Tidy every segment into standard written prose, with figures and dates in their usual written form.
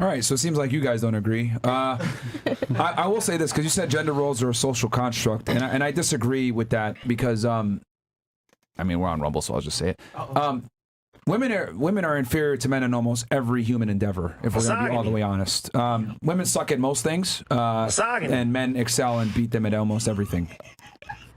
All right, so it seems like you guys don't agree. I will say this, because you said gender roles are a social construct, and I disagree with that because, I mean, we're on Rumble, so I'll just say it. Women are inferior to men in almost every human endeavor, if we're going to be all the way honest. Women suck at most things, and men excel and beat them at almost everything.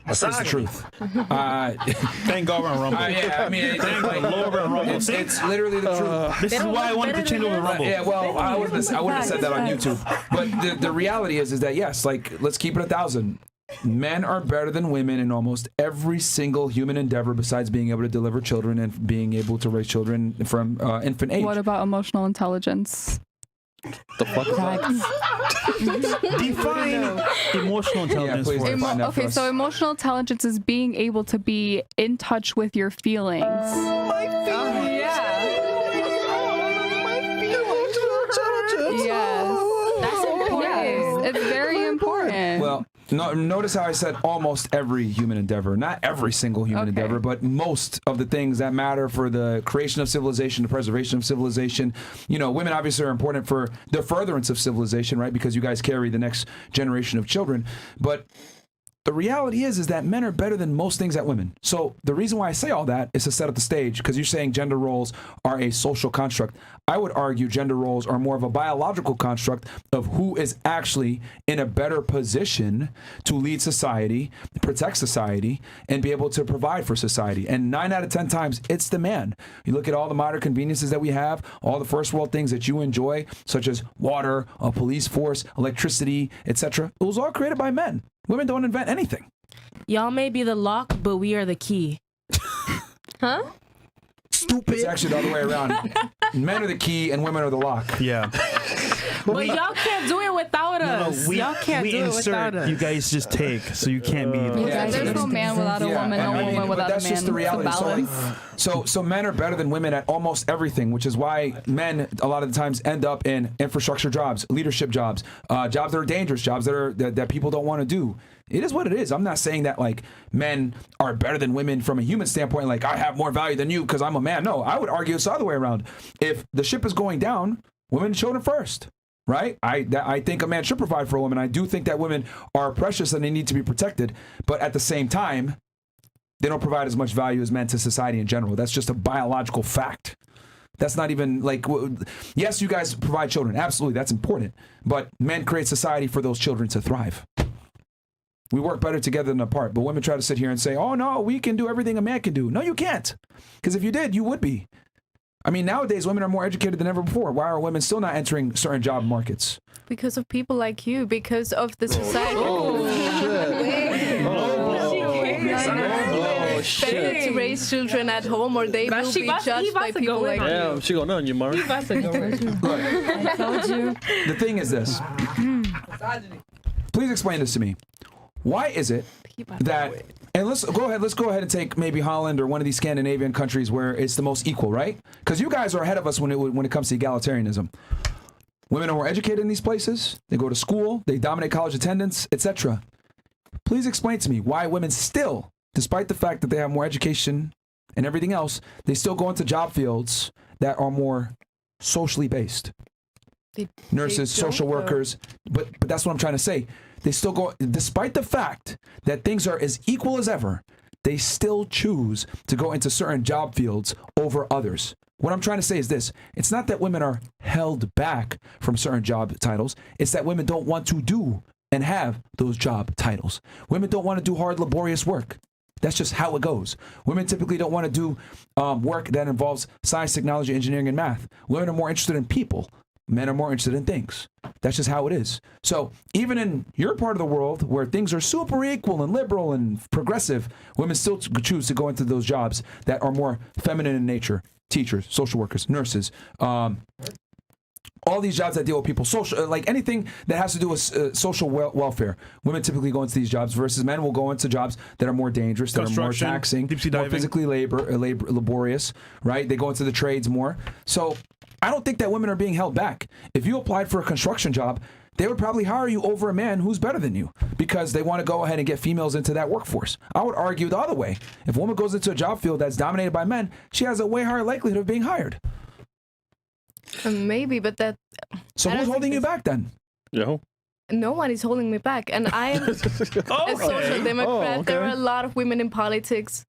That's the truth. Thank God we're on Rumble. Yeah, I mean, thank the Lord we're on Rumble. It's literally the truth. This is why I wanted to change over Rumble. Yeah, well, I wouldn't have said that on YouTube. But the reality is that, yes, like, let's keep it 1,000. Men are better than women in almost every single human endeavor besides being able to deliver children and being able to raise children from infant age. What about emotional intelligence? The fuck is that? Define emotional intelligence. Yeah, please okay, so emotional intelligence is being able to be in touch with your feelings. My feelings. Yes. That's important. Yes, it's very important. Well, notice how I said almost every human endeavor. Not every single human endeavor, but most of the things that matter for the creation of civilization, the preservation of civilization. You know, women obviously are important for the furtherance of civilization, right? Because you guys carry the next generation of children. But the reality is that men are better than most things at women. So the reason why I say all that is to set up the stage, because you're saying gender roles are a social construct. I would argue gender roles are more of a biological construct of who is actually in a better position to lead society, protect society, and be able to provide for society. And 9 out of 10 times, it's the man. You look at all the modern conveniences that we have, all the first world things that you enjoy, such as water, a police force, electricity, etc. It was all created by men. Women don't invent anything. Y'all may be the lock, but we are the key. Huh? Stupid. It's actually the other way around. Men are the key and women are the lock. Yeah. But y'all can't do it without us. Y'all can't do it without us. You guys just take, so you can't be. There's no man without a woman, no woman without a man. That's just the reality. So men are better than women at almost everything, which is why men a lot of the times end up in infrastructure jobs, leadership jobs, jobs that are dangerous, jobs that people don't want to do. It is what it is. I'm not saying that like men are better than women from a human standpoint, like I have more value than you because I'm a man. No, I would argue it's the other way around. If the ship is going down, women and children first. Right? I think a man should provide for a woman. I do think that women are precious and they need to be protected. But at the same time, they don't provide as much value as men to society in general. That's just a biological fact. That's not even like, yes, you guys provide children. Absolutely, that's important. But men create society for those children to thrive. We work better together than apart. But women try to sit here and say, oh, no, we can do everything a man can do. No, you can't. Because if you did, you would be. I mean, nowadays, women are more educated than ever before. Why are women still not entering certain job markets? Because of people like you, because of the society. Better to raise children at home or they will be judged by people like you. Damn, she going on you, Myron. Look, I told you. The thing is this. Please explain this to me. Why is it that, and let's go ahead and take maybe Holland or one of these Scandinavian countries where it's the most equal, right? Because you guys are ahead of us when it comes to egalitarianism. Women are more educated in these places. They go to school. They dominate college attendance, etc. Please explain to me why women still, despite the fact that they have more education and everything else, they still go into job fields that are more socially based. Nurses, social workers, but that's what I'm trying to say. They still go, despite the fact that things are as equal as ever, they still choose to go into certain job fields over others. What I'm trying to say is this. It's not that women are held back from certain job titles. It's that women don't want to do and have those job titles. Women don't want to do hard, laborious work. That's just how it goes. Women typically don't want to do work that involves science, technology, engineering, and math. Women are more interested in people. Men are more interested in things. That's just how it is. So even in your part of the world where things are super equal and liberal and progressive, women still choose to go into those jobs that are more feminine in nature. Teachers, social workers, nurses, all these jobs that deal with people, social, like anything that has to do with social welfare. Women typically go into these jobs versus men will go into jobs that are more dangerous, that are more taxing, more physically laborious, right? They go into the trades more. So I don't think that women are being held back. If you applied for a construction job, they would probably hire you over a man who's better than you because they want to go ahead and get females into that workforce. I would argue the other way. If a woman goes into a job field that's dominated by men, she has a way higher likelihood of being hired. Maybe, but that. So who's holding you back then? Yo. No one is holding me back, and I'm a social democrat. There are a lot of women in politics.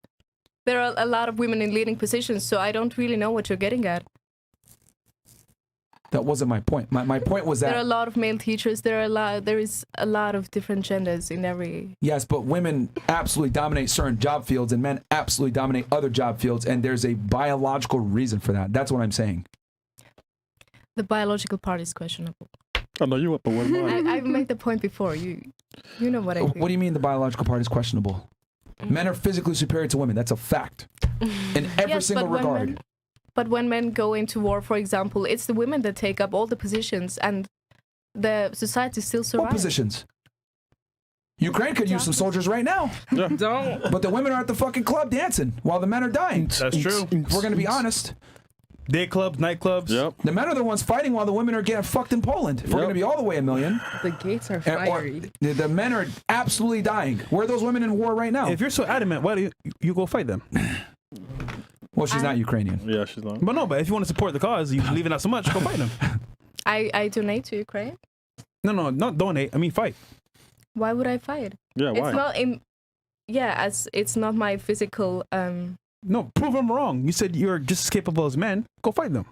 There are a lot of women in leading positions, so I don't really know what you're getting at. That wasn't my point. My point was that there are a lot of male teachers. There is a lot of different genders in every. Yes, but women absolutely dominate certain job fields, and men absolutely dominate other job fields, and there's a biological reason for that. That's what I'm saying. The biological part is questionable. I know you up, but what am I? I've made the point before. You know what I think. What do you mean the biological part is questionable? Men are physically superior to women. That's a fact. In every single regard. But when men go into war, for example, it's the women that take up all the positions, and the society still survives. What positions? Ukraine could use some soldiers right now. Yeah. Don't. But the women are at the fucking club dancing while the men are dying. That's true. If we're going to be honest. Day clubs, nightclubs. Yep. The men are the ones fighting while the women are getting fucked in Poland. If we're going to be all the way a million. The gates are fiery. The men are absolutely dying. Where are those women in war right now? If you're so adamant, why do you go fight them? Well, she's not Ukrainian. Yeah, she's not. But no, but if you want to support the cause, you leave it out so much, go fight them. I donate to Ukraine. No, not donate. I mean fight. Why would I fight? Yeah, why? It's not in. Yeah, as it's not my physical. No, prove them wrong. You said you're just as capable as men. Go fight them.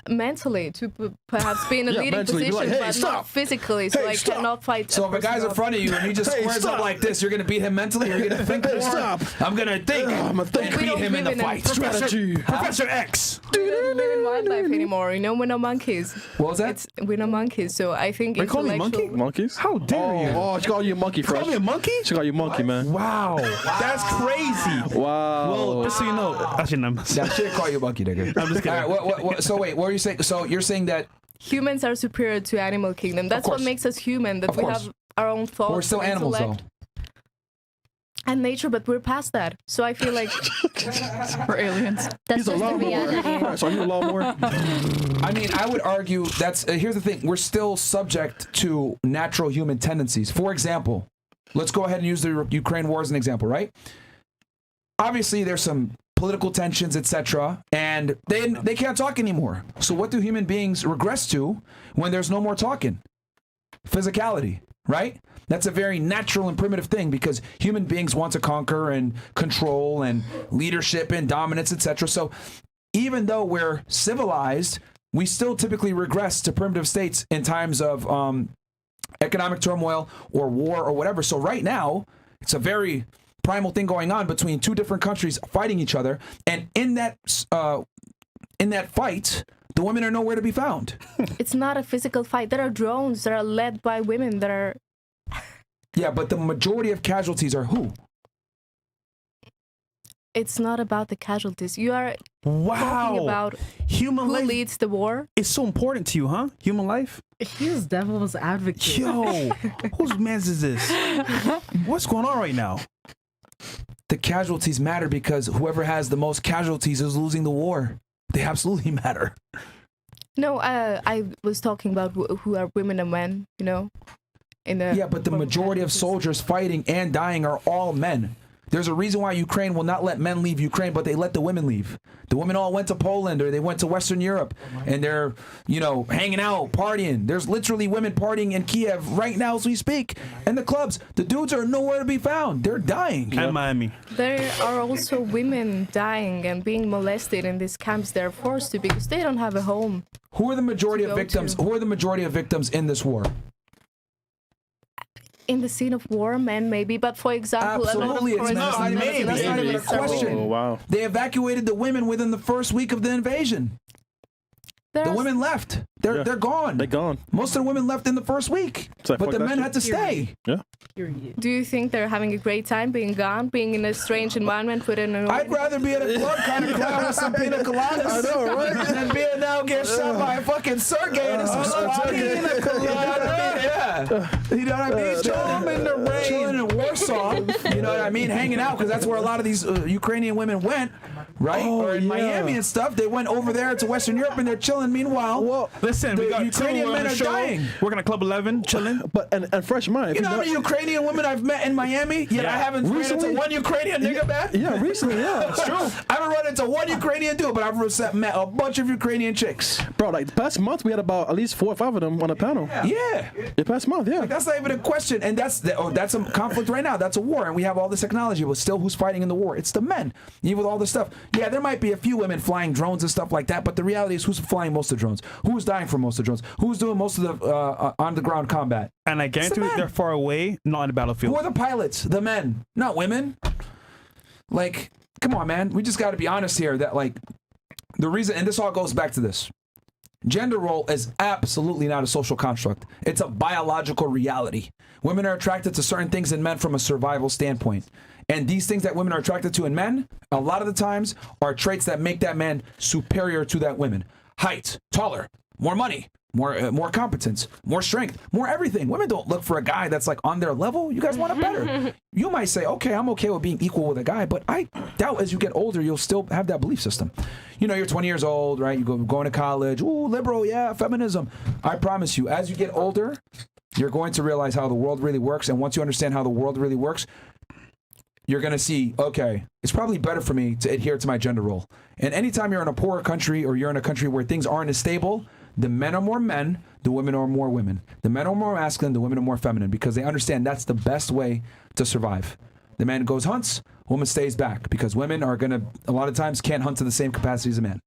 Mentally, to perhaps be in a leading mentally, position, like, hey, but stop. not physically, so I cannot fight. So if a guy's in front of you and he just squares up like this, you're going to beat him mentally? You're going to think more? Stop. I'm going to think. I'm going to beat him in the fight. Strategy. Professor X. We don't live in wildlife anymore. You know, we're not monkeys. What was that? We're not monkeys, so I think They call me monkey? Monkeys? How dare you? Oh, she called you a monkey, Fresh. Call me a monkey? She called you monkey, man. Wow. That's crazy. Wow. Well, just so you know, actually, no. Yeah, I should call you a monkey, nigga. I'm just kidding. All right, what, so wait, what were you saying? So you're saying that humans are superior to animal kingdom. That's what makes us human, that we have our own thoughts. We're still animals, though. And nature, but we're past that. So I feel like We're aliens. That's just the reality. So are you a lawnmower? I mean, I would argue that's here's the thing: we're still subject to natural human tendencies. For example, let's go ahead and use the Ukraine war as an example, right? Obviously, there's some political tensions, etc., and they can't talk anymore. So what do human beings regress to when there's no more talking? Physicality, right? That's a very natural and primitive thing because human beings want to conquer and control and leadership and dominance, etc. So even though we're civilized, we still typically regress to primitive states in times of economic turmoil or war or whatever. So right now, it's a very primal thing going on between two different countries fighting each other, and in that fight, the women are nowhere to be found. it's not a physical fight. There are drones that are led by women that are. Yeah, but the majority of casualties are who? It's not about the casualties. You are Wow. talking about Human who life leads the war. is so important to you, huh? Human life? He's devil's advocate. Yo, whose man's is this? What's going on right now? The casualties matter because whoever has the most casualties is losing the war. They absolutely matter. No, I was talking about who are women and men, you know? Yeah, but the majority of soldiers fighting and dying are all men. There's a reason why Ukraine will not let men leave Ukraine, but they let the women leave. The women all went to Poland or they went to Western Europe and they're, you know, hanging out, partying. There's literally women partying in Kiev right now as we speak. And the clubs, the dudes are nowhere to be found. They're dying. And Miami. There are also women dying and being molested in these camps. They're forced to because they don't have a home. Who are the majority of victims? Who are the majority of victims in this war? In the scene of war, men maybe, but for example, absolutely, it's not. That's not even a question. Oh, wow. They evacuated the women within the first week of the invasion. The women left. They're gone. They're gone. Most of the women left in the first week, like, but the men had to stay. Yeah. Do you think they're having a great time being gone, being in a strange environment with an? I'd rather be at a club kind of crowd with some pina coladas. I know, right? Than being now get shot by a fucking Sergey and some pina colada. Yeah. Yeah. You know what I mean? Chilling in the rain. Chilling in Warsaw. You know what I mean? Hanging out, because that's where a lot of these Ukrainian women went, right? Or in Miami and stuff. They went over there to Western Europe and they're chilling. Meanwhile, listen, we got Ukrainian men are dying. Working at Club 11, chilling. But and Fresh Mind. You know how many Ukrainian women I've met in Miami? Yet I haven't run into one Ukrainian nigga, man. Yeah, recently, yeah. It's true. I haven't run into one Ukrainian dude, but I've met a bunch of Ukrainian chicks. Bro, like the past month, we had about at least 4 or 5 of them on a panel. Yeah. The past month, yeah. Like, that's not even a question. And that's a conflict right now. That's a war. And we have all this technology, but still, who's fighting in the war? It's the men. Even with all this stuff. Yeah, there might be a few women flying drones and stuff like that, but the reality is, who's flying most of the drones? Who's dying from most of the drones? Who's doing most of the on-the-ground combat? And I guarantee you, they're far away, not on the battlefield. Who are the pilots? The men, not women. Like, come on, man. We just got to be honest here that, like, the reason, and this all goes back to this. Gender role is absolutely not a social construct. It's a biological reality. Women are attracted to certain things in men from a survival standpoint. And these things that women are attracted to in men, a lot of the times, are traits that make that man superior to that woman. Height, taller, more money, more competence, more strength, more everything. Women don't look for a guy that's like on their level. You guys want it better. You might say, okay, I'm okay with being equal with a guy, but I doubt as you get older, you'll still have that belief system. You know, you're 20 years old, right? You going to college. Ooh, liberal, yeah, feminism. I promise you, as you get older, you're going to realize how the world really works. And once you understand how the world really works, you're going to see, okay, it's probably better for me to adhere to my gender role. And anytime you're in a poorer country or you're in a country where things aren't as stable, the men are more men, the women are more women. The men are more masculine, the women are more feminine, because they understand that's the best way to survive. The man goes hunts, woman stays back, because women are going to, a lot of times, can't hunt to the same capacity as a man.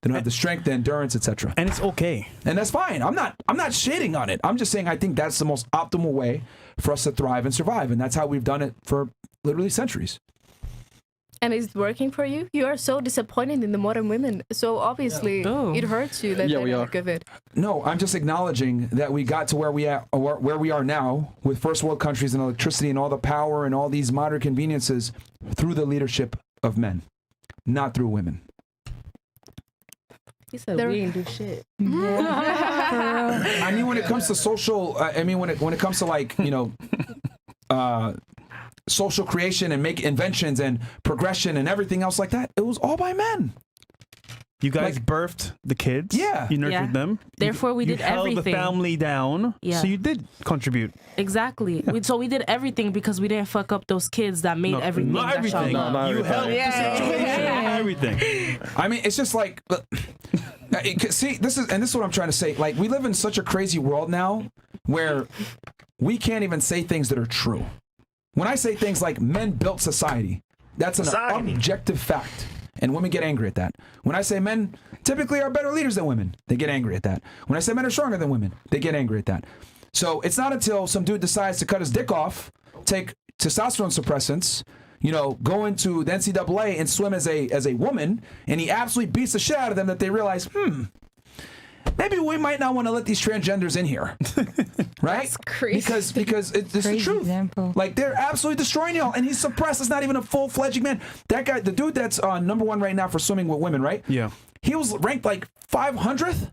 They don't have the strength, the endurance, etc. And it's okay. And that's fine. I'm not shading on it. I'm just saying I think that's the most optimal way for us to thrive and survive. And that's how we've done it for literally centuries. And is it working for you? You are so disappointed in the modern women. So obviously it hurts you that they don't give it. No, I'm just acknowledging that we got to where we are now with first world countries and electricity and all the power and all these modern conveniences through the leadership of men, not through women. He said we ain't do shit. I mean, when it comes to social, when it comes to, like, you know, social creation and make inventions and progression and everything else like that, it was all by men. You guys birthed the kids. Yeah. You nurtured them. Therefore, we did everything. You held the family down. Yeah. So you did contribute. Exactly. Yeah. So we did everything because we didn't fuck up those kids that made everything. Not everything. You helped the situation. Everything. I mean, it's just like, see, this is what I'm trying to say. Like, we live in such a crazy world now where we can't even say things that are true. When I say things like men built society, that's an objective fact. And women get angry at that. When I say men typically are better leaders than women, they get angry at that. When I say men are stronger than women, they get angry at that. So it's not until some dude decides to cut his dick off, take testosterone suppressants, you know, go into the NCAA and swim as a woman, and he absolutely beats the shit out of them, that they realize, maybe we might not want to let these transgenders in here, right? That's crazy. Because it's the truth. Example. Like, they're absolutely destroying y'all, and he's suppressed. It's not even a full-fledged man. That guy, the dude that's #1 right now for swimming with women, right? Yeah. He was ranked like 500th.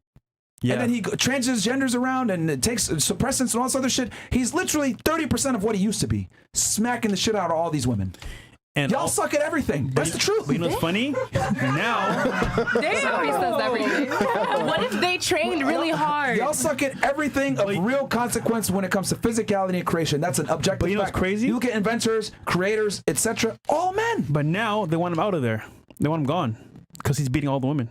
Yeah. And then he transgenders around and takes suppressants and all this other shit. He's literally 30% of what he used to be, smacking the shit out of all these women. And y'all suck at everything. That's the truth. But you know what's funny? Now, does everything. What if they trained really hard? Y'all suck at everything of real consequence when it comes to physicality and creation. That's an objective but you know fact. what's crazy? You look at inventors, creators, etc. All men. But now they want him out of there. They want him gone because he's beating all the women.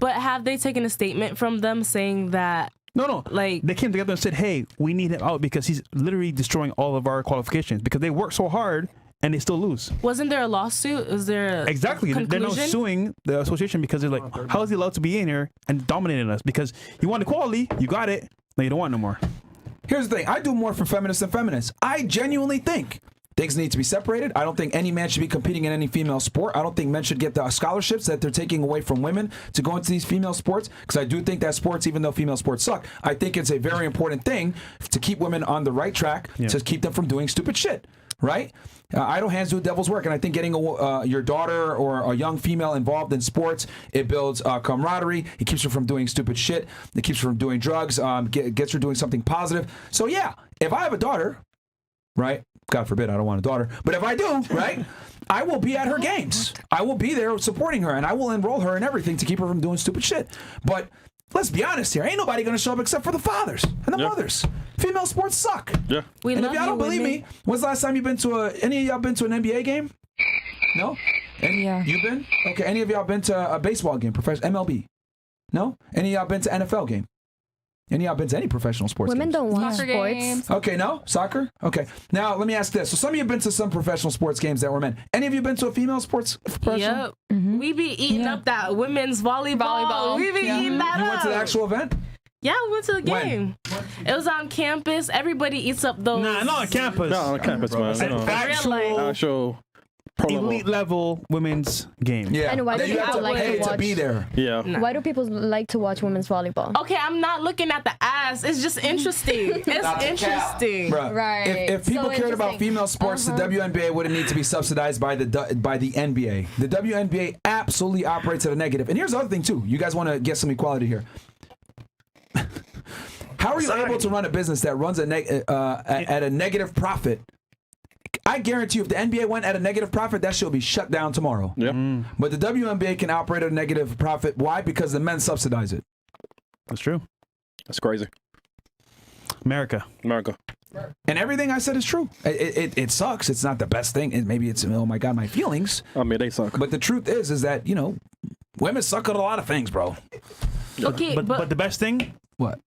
But have they taken a statement from them saying that? No. Like, they came together and said, "Hey, we need him out because he's literally destroying all of our qualifications because they work so hard." And they still lose. Wasn't there a lawsuit? Is there exactly? conclusion? They're now suing the association because they're like, how is he allowed to be in here and dominating us? Because you want equality, you got it, now you don't want no more. Here's the thing. I do more for feminists than feminists. I genuinely think things need to be separated. I don't think any man should be competing in any female sport. I don't think men should get the scholarships that they're taking away from women to go into these female sports, because I do think that sports, even though female sports suck, I think it's a very important thing to keep women on the right track, to keep them from doing stupid shit, right? Idle hands do devil's work, and I think getting your daughter or a young female involved in sports, it builds camaraderie. It keeps her from doing stupid shit. It keeps her from doing drugs. Gets her doing something positive. So yeah, if I have a daughter, right? God forbid I don't want a daughter, but if I do, right? I will be at her games. I will be there supporting her, and I will enroll her in everything to keep her from doing stupid shit. But let's be honest here. Ain't nobody going to show up except for the fathers and the mothers. Female sports suck. Yeah. We And love if y'all don't you, believe women. me, when's the last time you've been to any of y'all been to an NBA game? No? Yeah. You've been? Okay. Any of y'all been to a baseball game, professional MLB? No? Any of y'all been to NFL game? Any of y'all been to any professional sports Women games? don't watch Soccer sports. games. Okay, no? Soccer? Okay. Now, let me ask this. So some of you have been to some professional sports games that were men. Any of you been to a female sports professional? Yep. We be eating up that women's volleyball. We be eating that You up. went to the actual event? Yeah, we went to the When? game. It was on campus. Everybody eats up those. Nah, not on campus. No, on campus, man. An No. actual Actual pro elite level women's game. Yeah. And why That do you have to people like pay to to watch? be there. Yeah. Why do people like to watch women's volleyball? Okay, I'm not looking at the ass. It's just interesting. It's interesting. Bruh, Right. If people So cared about interesting. female sports, the WNBA wouldn't need to be subsidized by the NBA. The WNBA absolutely operates at a negative. And here's the other thing too. You guys want to get some equality here. How are you able to run a business that runs at a negative profit? I guarantee you, if the NBA went at a negative profit, that shit will be shut down tomorrow. Yep. But the WNBA can operate at a negative profit. Why? Because the men subsidize it. That's true. That's crazy. America. America. And everything I said is true. It sucks. It's not the best thing. Maybe it's, oh my God, my feelings. I mean, they suck. But the truth is that, you know, women suck at a lot of things, bro. Okay, But the best thing What?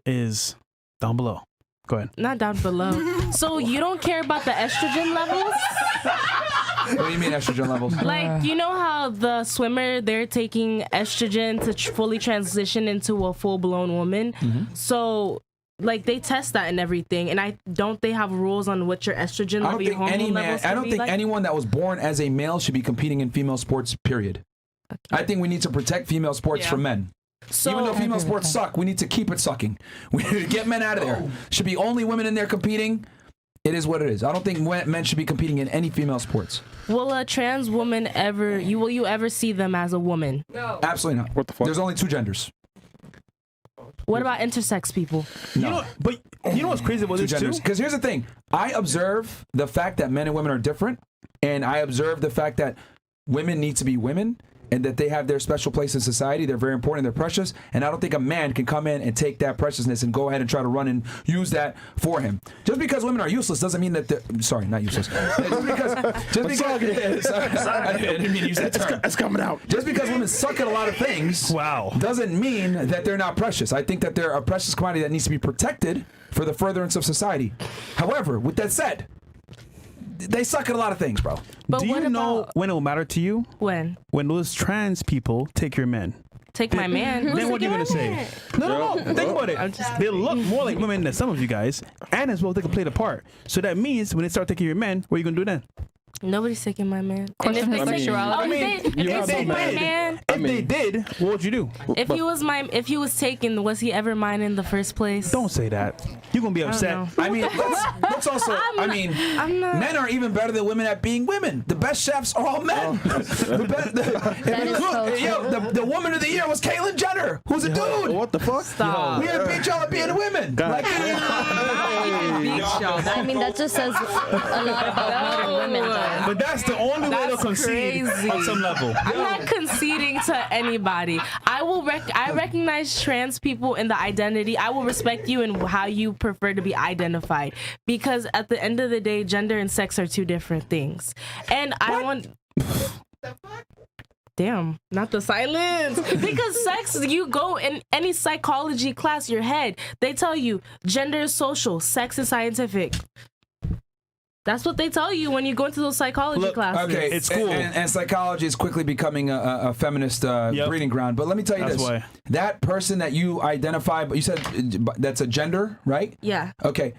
is down below. Go ahead. not down below. So you don't care about the estrogen levels? What do you mean estrogen levels? Like, you know how the swimmer, they're taking estrogen to fully transition into a full-blown woman? So, like, they test that and everything. And don't they have rules on what your estrogen I level, don't your think any hormone man, levels I can don't be think like? anyone that was born as a male should be competing in female sports, period. I think we need to protect female sports from men. So, Even though female sports suck, we need to keep it sucking. We need to get men out of there. Should be only women in there competing. It is what it is. I don't think men should be competing in any female sports. will a trans woman will you ever see them as a woman? Absolutely not. What the fuck? There's only two genders. What about intersex people? You know, but you know what's crazy about Two this genders. too? Because here's the thing. I observe the fact that men and women are different. And I observe the fact that women need to be women. And that they have their special place in society. They're very important. They're precious. And I don't think a man can come in and take that preciousness and go ahead and try to run and use that for him. Just because women are useless doesn't mean that they're... Sorry, not useless. I didn't mean to use that term. It's coming out. Just because women suck at a lot of things Wow. doesn't mean that they're not precious. I think that they're a precious commodity that needs to be protected for the furtherance of society. However, with that said, they suck at a lot of things, bro. But Do what you know about when it will matter to you? when? When those trans people take your men. Take my man. Who's Then what are you taking gonna my say? man? No. Think about it. They look more like women than some of you guys, and as well they can play the part. So that means when they start taking your men, what are you gonna do then? Nobody's taking my man. Question his I mean- sexuality. I mean, if you they have take no my man. man, If they did, what would you do? if he was taken, was he ever mine in the first place? Don't say that. You're gonna be upset. know. I mean, let's also. I'm not. Men are even better than women at being women. The best chefs are all men. That is so true. The woman of the year was Caitlyn Jenner, who's a dude. What the fuck? Stop. We didn't beat y'all at being women. Like, I mean, that just says a lot about modern women, though. But that's the only way to That's concede crazy. on some level. I'm not conceding to anybody. I recognize trans people in the identity. I will respect you in how you prefer to be identified, because at the end of the day, gender and sex are two different things. And I want. Damn, not the silence. Because sex, you go in any psychology class, your head, they tell you gender is social, sex is scientific. That's what they tell you when you go into those psychology classes. okay, It's cool. And psychology is quickly becoming a feminist breeding ground. But let me tell you That's this: why. that person that you identify, but you said that's a gender, right? Yeah. Okay.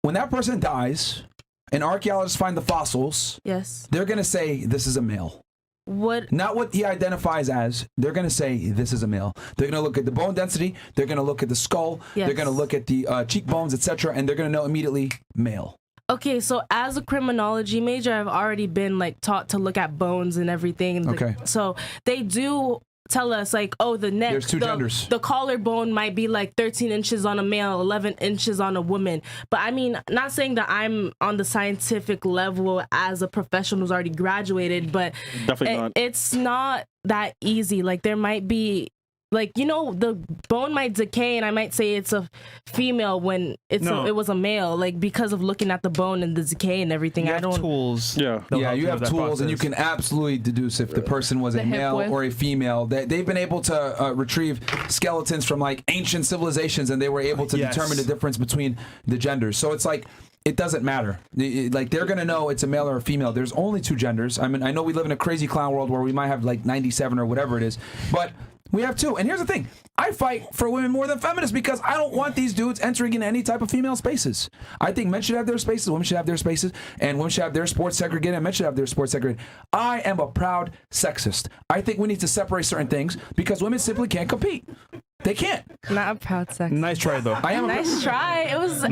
When that person dies, and archaeologists find the fossils, Yes. they're gonna say this is a male. What? Not what he identifies as. They're going to say this is a male. They're going to look at the bone density. They're going to look at the skull. Yes. They're going to look at the cheekbones, etc., and they're going to know immediately male. Okay, so as a criminology major, I've already been like taught to look at bones and everything. Okay. So they do tell us like, oh, the neck, There's two genders. The collarbone might be like 13 inches on a male, 11 inches on a woman. But I mean, not saying that I'm on the scientific level as a professional who's already graduated, but Definitely not. it's not that easy. Like there might be, like, you know, the bone might decay and I might say it's a female when it was a male, like because of looking at the bone and the decay and everything. You I have don't. tools. Yeah. Yeah, you have tools, and you can absolutely deduce if the person was a hip male width. or a female. They've been able to retrieve skeletons from like ancient civilizations, and they were able to determine the difference between the genders. So it's like, it doesn't matter. Like they're gonna know it's a male or a female. There's only two genders. I mean, I know we live in a crazy clown world where we might have like 97 or whatever it is, but we have two. And here's the thing. I fight for women more than feminists because I don't want these dudes entering into any type of female spaces. I think men should have their spaces, women should have their spaces, and women should have their sports segregated, and men should have their sports segregated. I am a proud sexist. I think we need to separate certain things because women simply can't compete. They can't. Not a proud sex. Nice try though. I am. Nice try. It was.